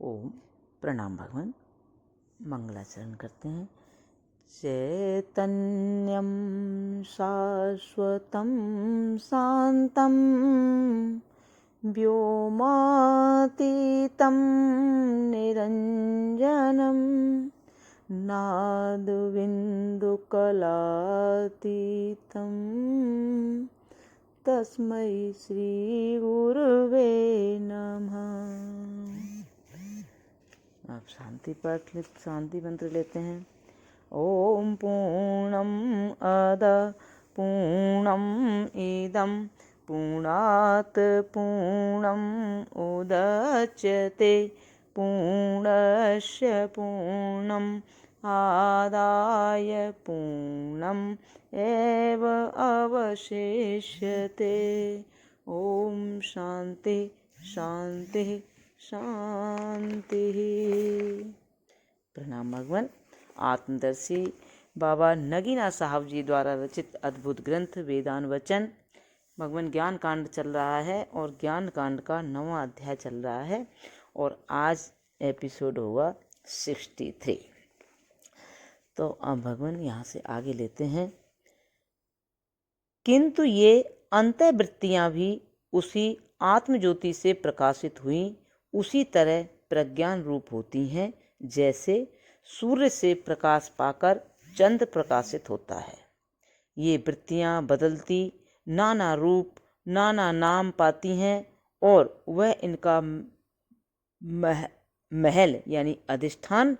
ओम प्रणाम भगवान। मंगलाचरण करते हैं। चैतन्यं शाश्वतं शान्तं व्योमातीतं निरञ्जनं नादबिन्दुकलातीतं तस्मै श्री गुरुवे नमः। आप शांति मंत्र लेते हैं। ओम पूर्णम अद पूर्णम इदम पूर्णात पूर्णम उदच्यते पूर्णस्य पूर्णम आदाय पूर्णम एव अवशिष्यते। ओम शांति शांति शांति। प्रणाम भगवान। आत्मदर्शी बाबा नगीना साहब जी द्वारा रचित अद्भुत ग्रंथ वेदांत वचन भगवान ज्ञान कांड चल रहा है और ज्ञान कांड का 9वां अध्याय चल रहा है और आज एपिसोड होगा 63। तो अब भगवान यहाँ से आगे लेते हैं। किंतु ये अंतर्वृत्तियाँ भी उसी आत्मज्योति से प्रकाशित हुई उसी तरह प्रज्ञान रूप होती हैं जैसे सूर्य से प्रकाश पाकर चंद्र प्रकाशित होता है। ये वृत्तियाँ बदलती नाना रूप नाना नाम पाती हैं और वह इनका महल यानी अधिष्ठान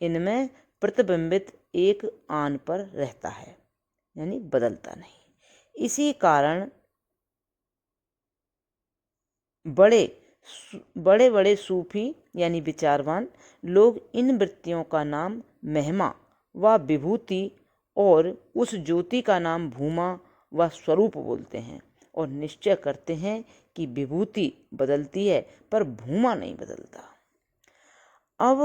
इनमें प्रतिबिंबित एक आन पर रहता है, यानी बदलता नहीं। इसी कारण बड़े बड़े सूफी यानी विचारवान लोग इन वृत्तियों का नाम महिमा व विभूति और उस ज्योति का नाम भूमा व स्वरूप बोलते हैं और निश्चय करते हैं कि विभूति बदलती है पर भूमा नहीं बदलता। अब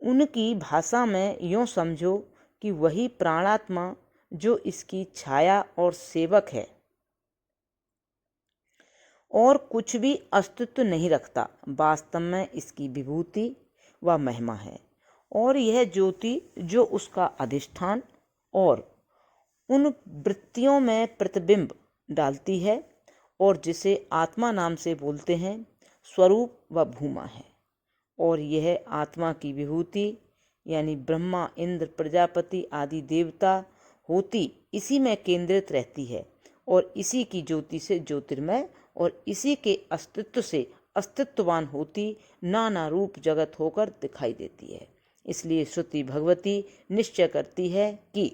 उनकी भाषा में यूँ समझो कि वही प्राणात्मा जो इसकी छाया और सेवक है और कुछ भी अस्तित्व नहीं रखता, वास्तव में इसकी विभूति व महिमा है और यह ज्योति जो उसका अधिष्ठान और उन वृत्तियों में प्रतिबिंब डालती है और जिसे आत्मा नाम से बोलते हैं, स्वरूप व भूमा है। और यह आत्मा की विभूति यानी ब्रह्मा इंद्र प्रजापति आदि देवता होती इसी में केंद्रित रहती है और इसी की ज्योति से ज्योतिर्मय और इसी के अस्तित्व से अस्तित्ववान होती नाना रूप जगत होकर दिखाई देती है। इसलिए श्रुति भगवती निश्चय करती है कि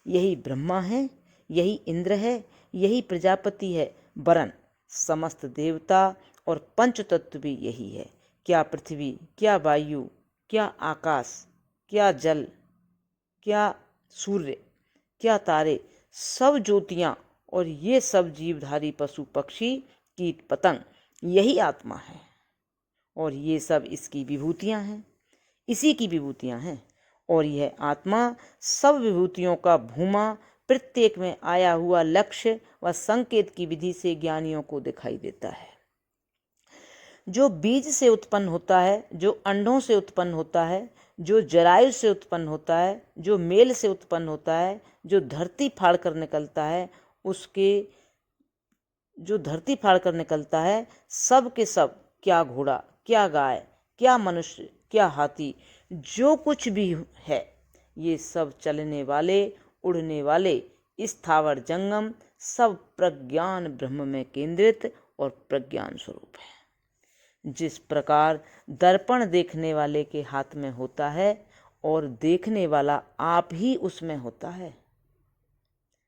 यही ब्रह्मा है, यही इंद्र है, यही प्रजापति है, वरन समस्त देवता और पंच तत्व भी यही है। क्या पृथ्वी, क्या वायु, क्या आकाश, क्या जल, क्या सूर्य, क्या तारे, सब ज्योतियाँ और ये सब जीवधारी पशु पक्षी कीट पतंग यही आत्मा है और ये सब इसकी विभूतियाँ हैं, इसी की विभूतियाँ हैं। और यह आत्मा सब विभूतियों का भूमा प्रत्येक में आया हुआ लक्ष्य व संकेत की विधि से ज्ञानियों को दिखाई देता है। जो बीज से उत्पन्न होता है, जो अंडों से उत्पन्न होता है, जो जरायु से उत्पन्न होता है, जो मेल से उत्पन्न होता है, जो धरती फाड़ कर निकलता है, सब के सब, क्या घोड़ा, क्या गाय, क्या मनुष्य, क्या हाथी, जो कुछ भी है, ये सब चलने वाले उड़ने वाले स्थावर जंगम सब प्रज्ञान ब्रह्म में केंद्रित और प्रज्ञान स्वरूप है। जिस प्रकार दर्पण देखने वाले के हाथ में होता है और देखने वाला आप ही उसमें होता है,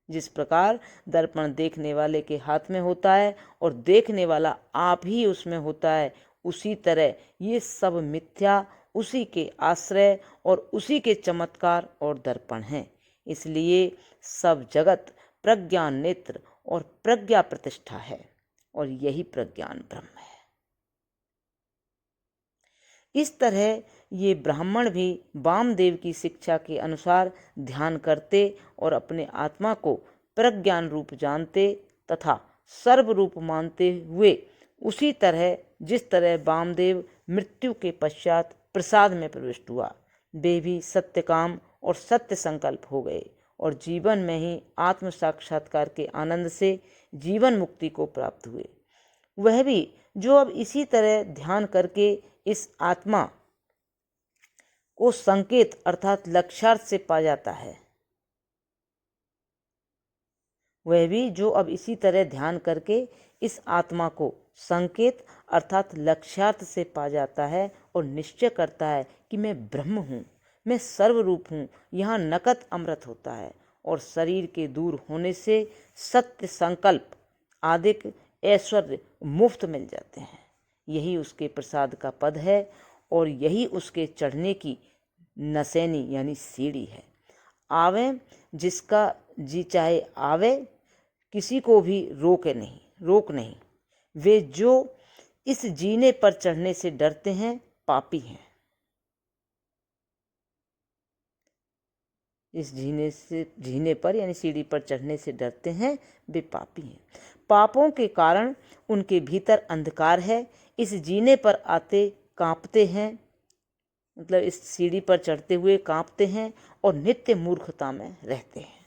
जिस प्रकार दर्पण देखने वाले के हाथ में होता है और देखने वाला आप ही उसमें होता है, उसी तरह ये सब मिथ्या उसी के आश्रय और उसी के चमत्कार और दर्पण हैं। इसलिए सब जगत प्रज्ञान नेत्र और प्रज्ञा प्रतिष्ठा है और यही प्रज्ञान ब्रह्म है। इस तरह ये ब्राह्मण भी वामदेव की शिक्षा के अनुसार ध्यान करते और अपने आत्मा को प्रज्ञान रूप जानते तथा सर्व रूप मानते हुए उसी तरह जिस तरह वामदेव मृत्यु के पश्चात प्रसाद में प्रविष्ट हुआ। वे भी सत्यकाम और सत्य संकल्प हो गए और जीवन में ही आत्म साक्षात्कार के आनंद से जीवन मुक्ति को प्राप्त हुए। वह भी जो अब इसी तरह ध्यान करके इस आत्मा को संकेत अर्थात लक्ष्यार्थ से पा जाता है, वह भी जो अब इसी तरह ध्यान करके इस आत्मा को संकेत अर्थात लक्ष्यार्थ से पा जाता है और निश्चय करता है कि मैं ब्रह्म हूँ, मैं सर्वरूप हूँ, यहाँ नकद अमृत होता है और शरीर के दूर होने से सत्य संकल्प आदि ऐश्वर्य मुफ्त मिल जाते हैं। यही उसके प्रसाद का पद है और यही उसके चढ़ने की नसैनी यानी सीढ़ी है। आवे जिसका जी चाहे आवे, किसी को भी रोक नहीं। वे जो इस जीने पर चढ़ने से डरते हैं पापी हैं। इस जीने पर यानी सीढ़ी पर चढ़ने से डरते हैं वे पापी हैं। पापों के कारण उनके भीतर अंधकार है, इस जीने पर आते कांपते हैं, मतलब इस सीढ़ी पर चढ़ते हुए कांपते हैं और नित्य मूर्खता में रहते हैं।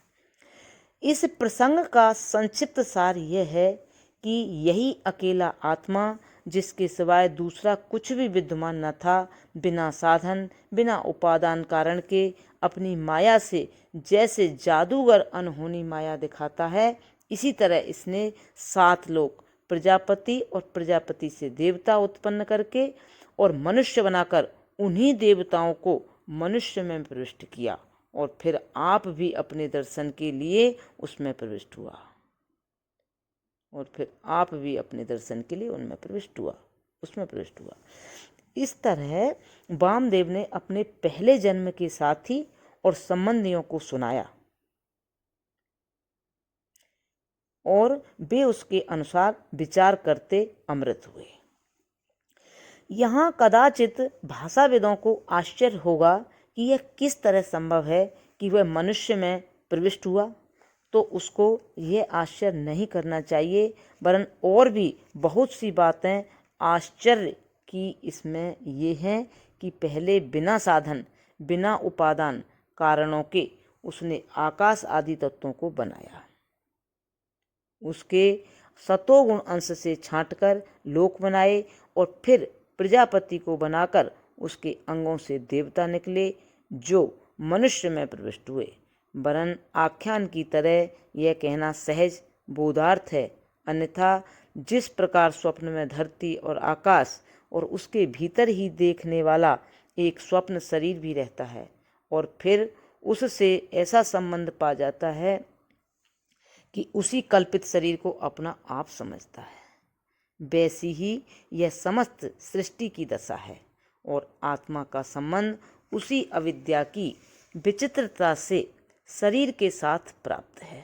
इस प्रसंग का संक्षिप्त सार यह है कि यही अकेला आत्मा जिसके सिवाय दूसरा कुछ भी विद्यमान न था, बिना साधन बिना उपादान कारण के अपनी माया से जैसे जादूगर अनहोनी माया दिखाता है, इसी तरह इसने 7 लोक प्रजापति और प्रजापति से देवता उत्पन्न करके और मनुष्य बनाकर उन्हीं देवताओं को मनुष्य में प्रविष्ट किया और फिर आप भी अपने दर्शन के लिए उसमें प्रविष्ट हुआ उसमें प्रविष्ट हुआ। इस तरह वामदेव ने अपने पहले जन्म के साथी और संबंधियों को सुनाया और वे उसके अनुसार विचार करते अमृत हुए। यहाँ कदाचित भाषाविदों को आश्चर्य होगा कि यह किस तरह संभव है कि वह मनुष्य में प्रविष्ट हुआ, तो उसको यह आश्चर्य नहीं करना चाहिए, वरन और भी बहुत सी बातें आश्चर्य की इसमें ये हैं कि पहले बिना साधन बिना उपादान कारणों के उसने आकाश आदि तत्वों को बनाया, उसके सतोगुण अंश से छांटकर लोक बनाए और फिर प्रजापति को बनाकर उसके अंगों से देवता निकले जो मनुष्य में प्रविष्ट हुए। वरन आख्यान की तरह यह कहना सहज बोधार्थ है, अन्यथा जिस प्रकार स्वप्न में धरती और आकाश और उसके भीतर ही देखने वाला एक स्वप्न शरीर भी रहता है और फिर उससे ऐसा संबंध पा जाता है कि उसी कल्पित शरीर को अपना आप समझता है, वैसी ही यह समस्त सृष्टि की दशा है और आत्मा का संबंध उसी अविद्या की विचित्रता से शरीर के साथ प्राप्त है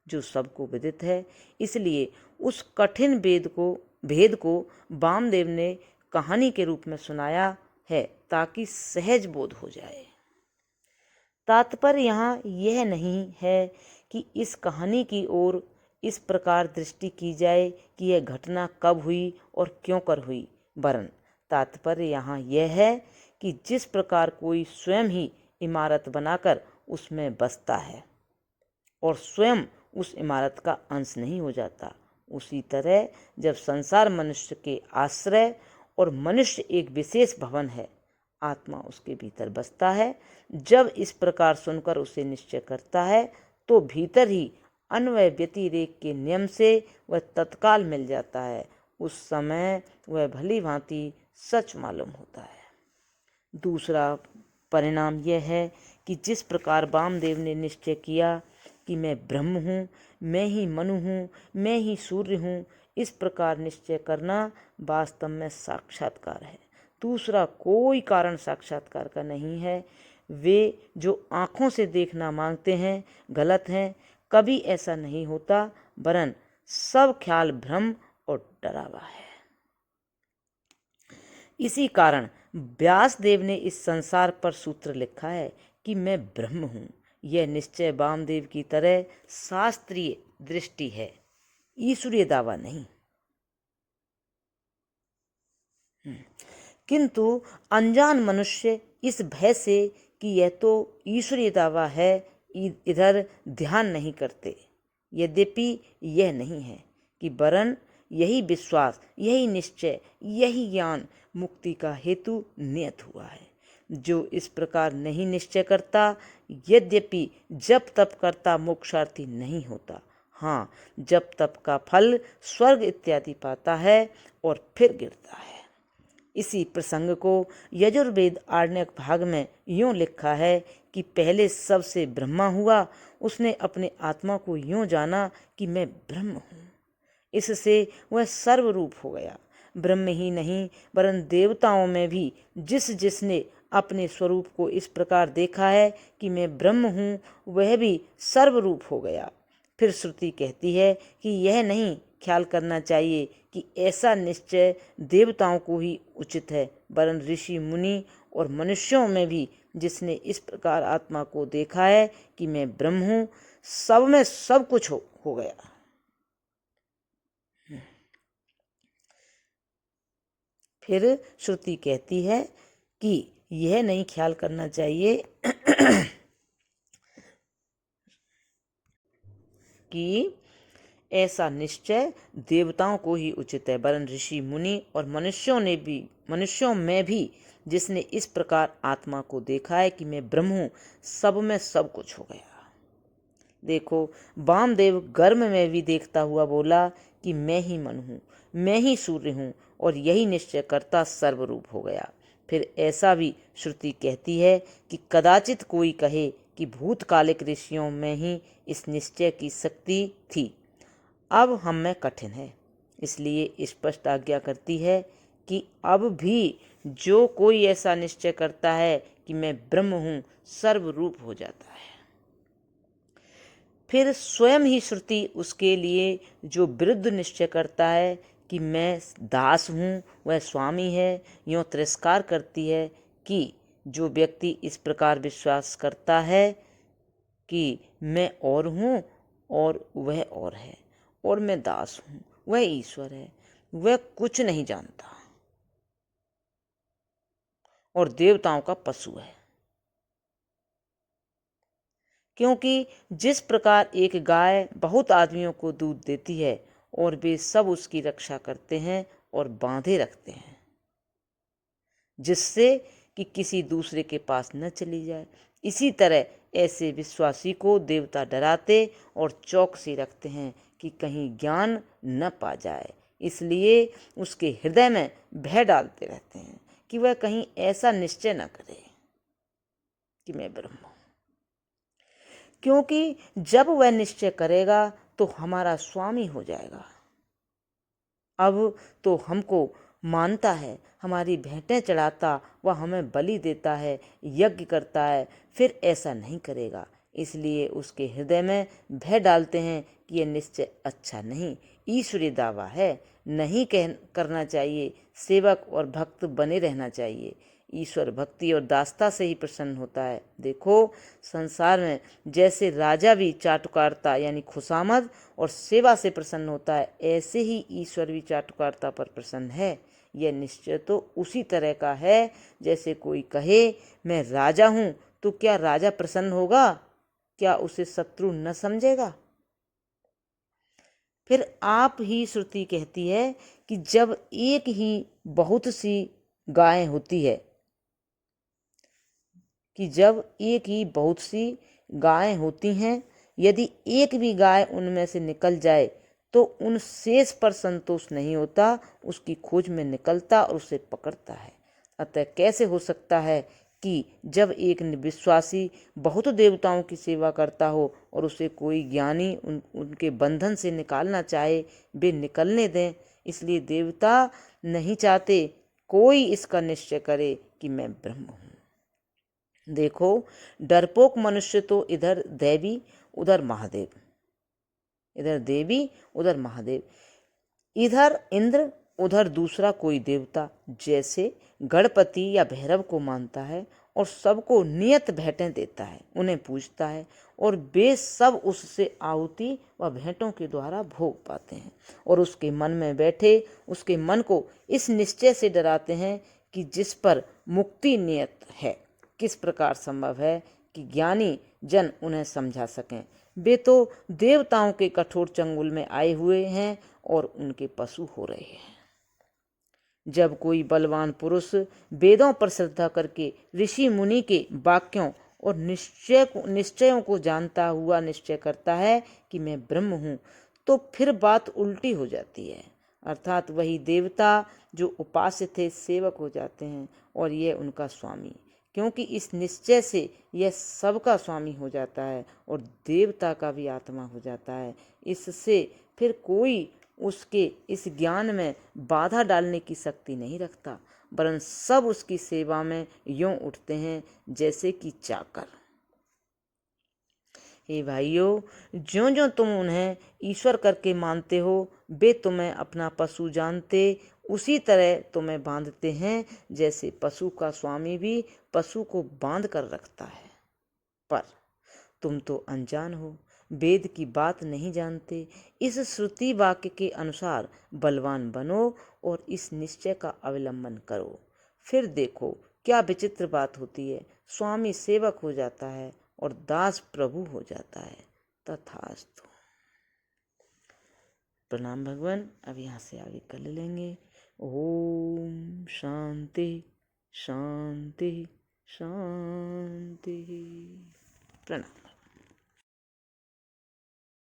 जो सबको विदित है। इसलिए उस कठिन भेद को वामदेव ने कहानी के रूप में सुनाया है ताकि सहज बोध हो जाए। तात्पर्य यहाँ यह नहीं है कि इस कहानी की ओर इस प्रकार दृष्टि की जाए कि यह घटना कब हुई और क्यों कर हुई, वरन तात्पर्य यहाँ यह है कि जिस प्रकार कोई स्वयं ही इमारत बनाकर उसमें बसता है और स्वयं उस इमारत का अंश नहीं हो जाता, उसी तरह जब संसार मनुष्य के आश्रय और मनुष्य एक विशेष भवन है, आत्मा उसके भीतर बसता है। जब इस प्रकार सुनकर उसे निश्चय करता है तो भीतर ही अन्वय व्यतिरेक के नियम से वह तत्काल मिल जाता है। उस समय वह भली भांति सच मालूम होता है। दूसरा परिणाम यह है कि जिस प्रकार वामदेव ने निश्चय किया कि मैं ब्रह्म हूँ, मैं ही मनु हूँ, मैं ही सूर्य हूँ, इस प्रकार निश्चय करना वास्तव में साक्षात्कार है। दूसरा कोई कारण साक्षात्कार का नहीं है। वे जो आँखों से देखना मांगते हैं गलत हैं, कभी ऐसा नहीं होता, वरन सब ख्याल भ्रम और डरावा है। इसी कारण व्यासदेव ने इस संसार पर सूत्र लिखा है कि मैं ब्रह्म हूँ। यह निश्चय वामदेव की तरह शास्त्रीय दृष्टि है, ईश्वरीय दावा नहीं। किंतु अनजान मनुष्य इस भय से कि यह तो ईश्वरीय दावा है, इधर ध्यान नहीं करते। यद्यपि यह नहीं है कि वरन यही विश्वास, यही निश्चय, यही ज्ञान मुक्ति का हेतु नियत हुआ है। जो इस प्रकार नहीं निश्चय करता, यद्यपि जप तप करता मोक्षार्थी नहीं होता। हाँ, जप तप का फल स्वर्ग इत्यादि पाता है और फिर गिरता है। इसी प्रसंग को यजुर्वेद आरण्यक भाग में यूँ लिखा है कि पहले सबसे ब्रह्मा हुआ, उसने अपने आत्मा को यूँ जाना कि मैं ब्रह्म हूँ। इससे वह सर्वरूप हो गया। ब्रह्म ही नहीं वरन देवताओं में भी जिस जिसने अपने स्वरूप को इस प्रकार देखा है कि मैं ब्रह्म हूँ, वह भी सर्वरूप हो गया। फिर श्रुति कहती है कि यह नहीं ख्याल करना चाहिए कि ऐसा निश्चय देवताओं को ही उचित है, वरन ऋषि मुनि और मनुष्यों में भी जिसने इस प्रकार आत्मा को देखा है कि मैं ब्रह्म हूँ, सब में सब कुछ हो गया। फिर श्रुति कहती है कि यह नहीं ख्याल करना चाहिए कि ऐसा निश्चय देवताओं को ही उचित है, वरन ऋषि मुनि और मनुष्यों में भी जिसने इस प्रकार आत्मा को देखा है कि मैं ब्रह्म हूँ, सब में सब कुछ हो गया। देखो, वामदेव गर्भ में भी देखता हुआ बोला कि मैं ही मन हूँ, मैं ही सूर्य हूँ, और यही निश्चय करता सर्वरूप हो गया। फिर ऐसा भी श्रुति कहती है कि कदाचित कोई कहे कि भूतकालिक ऋषियों में ही इस निश्चय की शक्ति थी, अब हम में कठिन है। इसलिए स्पष्ट आज्ञा करती है कि अब भी जो कोई ऐसा निश्चय करता है कि मैं ब्रह्म हूँ, सर्वरूप हो जाता है। फिर स्वयं ही श्रुति उसके लिए जो विरुद्ध निश्चय करता है कि मैं दास हूँ, वह स्वामी है, यूँ तिरस्कार करती है कि जो व्यक्ति इस प्रकार विश्वास करता है कि मैं और हूँ और वह और है, और मैं दास हूँ, वह ईश्वर है, वह कुछ नहीं जानता और देवताओं का पशु है। क्योंकि जिस प्रकार एक गाय बहुत आदमियों को दूध देती है और वे सब उसकी रक्षा करते हैं और बांधे रखते हैं, जिससे कि किसी दूसरे के पास न चली जाए, इसी तरह ऐसे विश्वासी को देवता डराते और चौकसी रखते हैं कि कहीं ज्ञान न पा जाए। इसलिए उसके हृदय में भय डालते रहते हैं कि वह कहीं ऐसा निश्चय न करे कि मैं ब्रह्म हूँ। क्योंकि जब वह निश्चय करेगा तो हमारा स्वामी हो जाएगा। अब तो हमको मानता है, हमारी भेंटें चढ़ाता व हमें बलि देता है, यज्ञ करता है, फिर ऐसा नहीं करेगा। इसलिए उसके हृदय में भय डालते हैं कि यह निश्चय अच्छा नहीं, ईश्वरीय दावा है, नहीं करना चाहिए, सेवक और भक्त बने रहना चाहिए। ईश्वर भक्ति और दासता से ही प्रसन्न होता है। देखो, संसार में जैसे राजा भी चाटुकारिता यानी खुशामद और सेवा से प्रसन्न होता है, ऐसे ही ईश्वर भी चाटुकारिता पर प्रसन्न है। यह निश्चय तो उसी तरह का है जैसे कोई कहे मैं राजा हूँ, तो क्या राजा प्रसन्न होगा? क्या उसे शत्रु न समझेगा? फिर आप ही श्रुति कहती है कि जब एक ही बहुत सी गायें होती है, गायें होती हैं, यदि एक भी गाय उनमें से निकल जाए तो उन शेष पर संतोष नहीं होता, उसकी खोज में निकलता और उसे पकड़ता है। अतः कैसे हो सकता है कि जब एक विश्वासी बहुत देवताओं की सेवा करता हो और उसे कोई ज्ञानी उनके बंधन से निकालना चाहे, वे निकलने दें। इसलिए देवता नहीं चाहते कोई इसका निश्चय करे कि मैं ब्रह्म हूँ। देखो, डरपोक मनुष्य तो इधर देवी उधर महादेव, इधर इंद्र उधर दूसरा कोई देवता, जैसे गणपति या भैरव को मानता है और सबको नियत भेंटें देता है, उन्हें पूजता है और वे सब उससे आहुति व भेंटों के द्वारा भोग पाते हैं और उसके मन में बैठे उसके मन को इस निश्चय से डराते हैं कि जिस पर मुक्ति नियत है किस प्रकार संभव है कि ज्ञानी जन उन्हें समझा सकें। वे तो देवताओं के कठोर चंगुल में आए हुए हैं और उनके पशु हो रहे हैं। जब कोई बलवान पुरुष वेदों पर श्रद्धा करके ऋषि मुनि के वाक्यों और निश्चयों को जानता हुआ निश्चय करता है कि मैं ब्रह्म हूँ, तो फिर बात उल्टी हो जाती है। अर्थात वही देवता जो उपास्य थे सेवक हो जाते हैं और यह उनका स्वामी, क्योंकि इस निश्चय से यह सबका स्वामी हो जाता है और देवता का भी आत्मा हो जाता है। इससे फिर कोई उसके इस ज्ञान में बाधा डालने की शक्ति नहीं रखता, वरन सब उसकी सेवा में यों उठते हैं जैसे कि चाकर। हे भाइयों, ज्यों ज्यों तुम उन्हें ईश्वर करके मानते हो, वे तुम्हें अपना पशु जानते उसी तरह तुम्हें बांधते हैं जैसे पशु का स्वामी भी पशु को बांध कर रखता है। पर तुम तो अनजान हो, वेद की बात नहीं जानते। इस श्रुति वाक्य के अनुसार बलवान बनो और इस निश्चय का अवलंबन करो। फिर देखो क्या विचित्र बात होती है। स्वामी सेवक हो जाता है और दास प्रभु हो जाता है। तथास्तु। प्रणाम भगवान। अब यहाँ से आगे कर लेंगे। ओम शांति शांति शांति। प्रणाम।